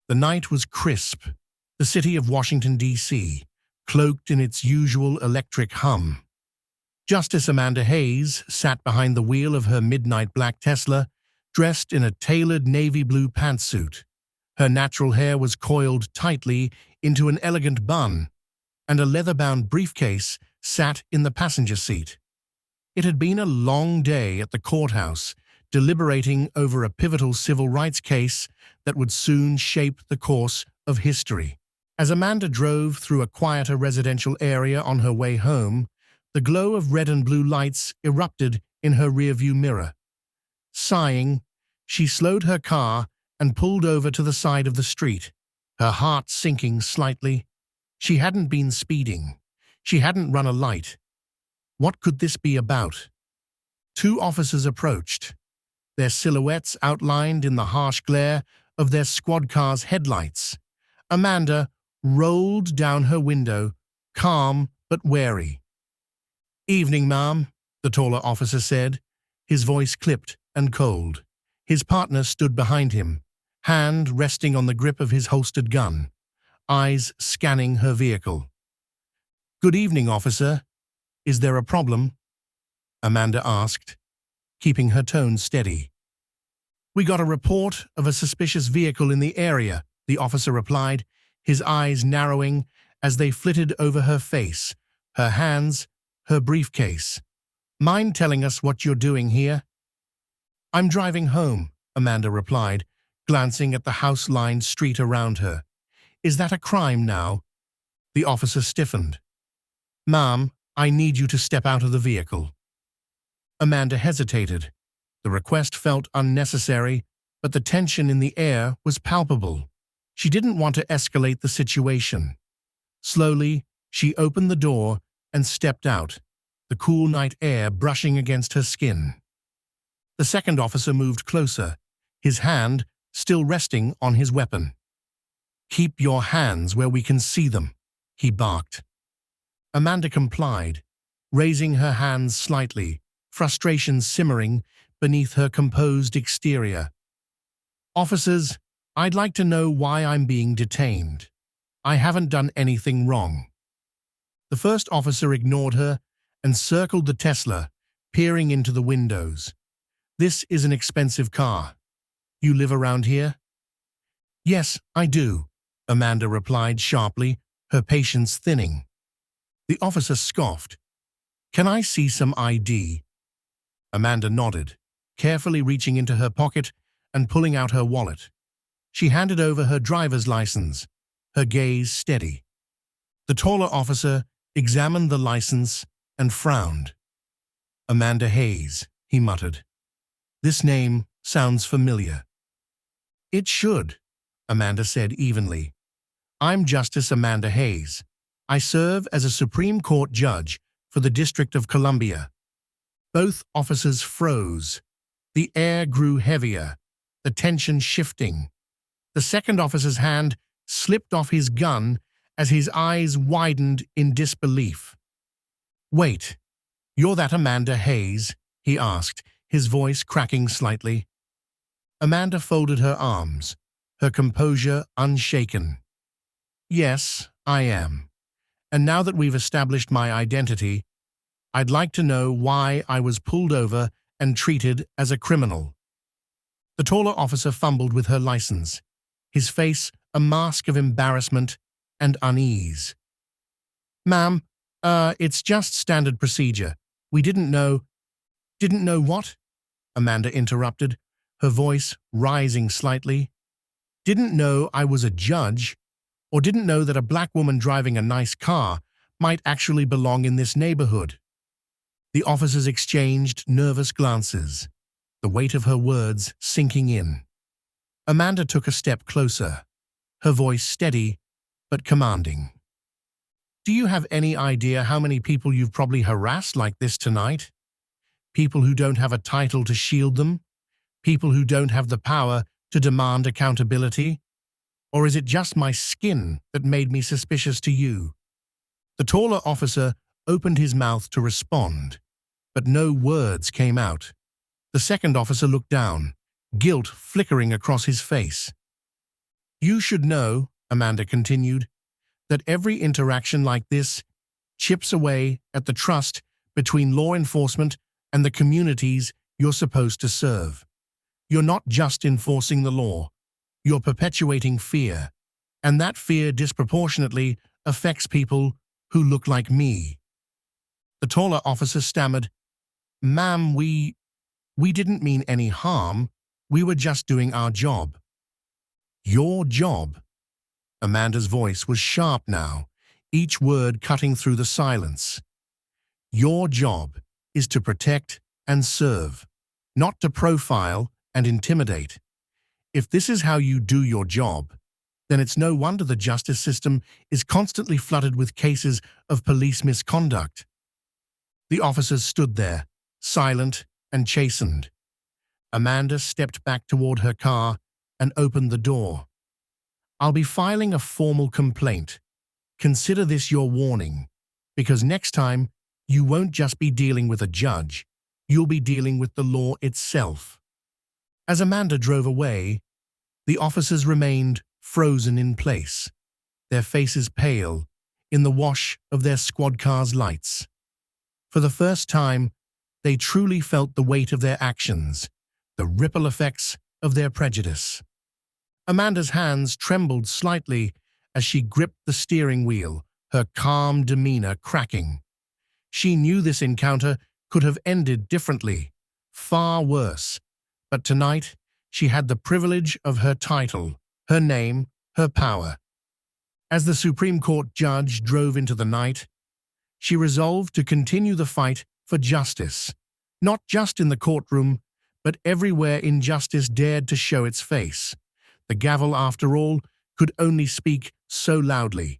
The night was crisp, the city of Washington, D.C., cloaked in its usual electric hum. Justice Amanda Hayes sat behind the wheel of her midnight black Tesla, dressed in a tailored navy blue pantsuit. Her natural hair was coiled tightly into an elegant bun, and a leather-bound briefcase sat in the passenger seat. It had been a long day at the courthouse, deliberating over a pivotal civil rights case that would soon shape the course of history. As Amanda drove through a quieter residential area on her way home, the glow of red and blue lights erupted in her rearview mirror. Sighing, she slowed her car and pulled over to the side of the street, her heart sinking slightly. She hadn't been speeding. She hadn't run a light. What could this be about? Two officers approached, their silhouettes outlined in the harsh glare of their squad car's headlights. Amanda rolled down her window, calm but wary. "Evening, ma'am," the taller officer said, his voice clipped and cold. His partner stood behind him, hand resting on the grip of his holstered gun, eyes scanning her vehicle. "Good evening, officer. Is there a problem?" Amanda asked, keeping her tone steady. "We got a report of a suspicious vehicle in the area," the officer replied, his eyes narrowing as they flitted over her face, her hands, her briefcase. "Mind telling us what you're doing here?" "I'm driving home," Amanda replied, glancing at the house-lined street around her. "Is that a crime now?" The officer stiffened. "Ma'am, I need you to step out of the vehicle." Amanda hesitated. The request felt unnecessary, but the tension in the air was palpable. She didn't want to escalate the situation. Slowly, she opened the door and stepped out, the cool night air brushing against her skin. The second officer moved closer, his hand still resting on his weapon. "Keep your hands where we can see them," he barked. Amanda complied, raising her hands slightly, frustration simmering beneath her composed exterior. "Officers, I'd like to know why I'm being detained. I haven't done anything wrong." The first officer ignored her and circled the Tesla, peering into the windows. "This is an expensive car. You live around here?" "Yes, I do," Amanda replied sharply, her patience thinning. The officer scoffed. "Can I see some ID?" Amanda nodded, carefully reaching into her pocket and pulling out her wallet. She handed over her driver's license, her gaze steady. The taller officer examined the license and frowned. "Amanda Hayes," he muttered. "This name sounds familiar." "It should," Amanda said evenly. "I'm Justice Amanda Hayes. I serve as a Supreme Court judge for the District of Columbia." Both officers froze. The air grew heavier, the tension shifting. The second officer's hand slipped off his gun as his eyes widened in disbelief. "Wait, you're that Amanda Hayes?" he asked, his voice cracking slightly. Amanda folded her arms, her composure unshaken. "Yes, I am. And now that we've established my identity, I'd like to know why I was pulled over and treated as a criminal." The taller officer fumbled with her license, his face a mask of embarrassment and unease. "Ma'am, it's just standard procedure. We didn't know—" "Didn't know what?" Amanda interrupted, her voice rising slightly. "Didn't know I was a judge, or didn't know that a black woman driving a nice car might actually belong in this neighborhood." The officers exchanged nervous glances, the weight of her words sinking in. Amanda took a step closer, her voice steady but commanding. "Do you have any idea how many people you've probably harassed like this tonight? People who don't have a title to shield them? People who don't have the power to demand accountability? Or is it just my skin that made me suspicious to you?" The taller officer opened his mouth to respond, but no words came out. The second officer looked down, guilt flickering across his face. You should know, Amanda continued, that every interaction like this chips away at the trust between law enforcement and the communities you're supposed to serve. You're not just enforcing the law, you're perpetuating fear, and that fear disproportionately affects people who look like me. The taller officer stammered, "Ma'am, we didn't mean any harm. We were just doing our job." "Your job?" Amanda's voice was sharp now, each word cutting through the silence. "Your job is to protect and serve, not to profile and intimidate. If this is how you do your job, then it's no wonder the justice system is constantly flooded with cases of police misconduct." The officers stood there, silent and chastened. Amanda stepped back toward her car and opened the door. "I'll be filing a formal complaint. Consider this your warning, because next time you won't just be dealing with a judge, you'll be dealing with the law itself." As Amanda drove away, the officers remained frozen in place, their faces pale in the wash of their squad car's lights. For the first time, they truly felt the weight of their actions, the ripple effects of their prejudice. Amanda's hands trembled slightly as she gripped the steering wheel, her calm demeanor cracking. She knew this encounter could have ended differently, far worse, but tonight she had the privilege of her title, her name, her power. As the Supreme Court judge drove into the night, she resolved to continue the fight for justice, not just in the courtroom, but everywhere injustice dared to show its face. The gavel, after all, could only speak so loudly.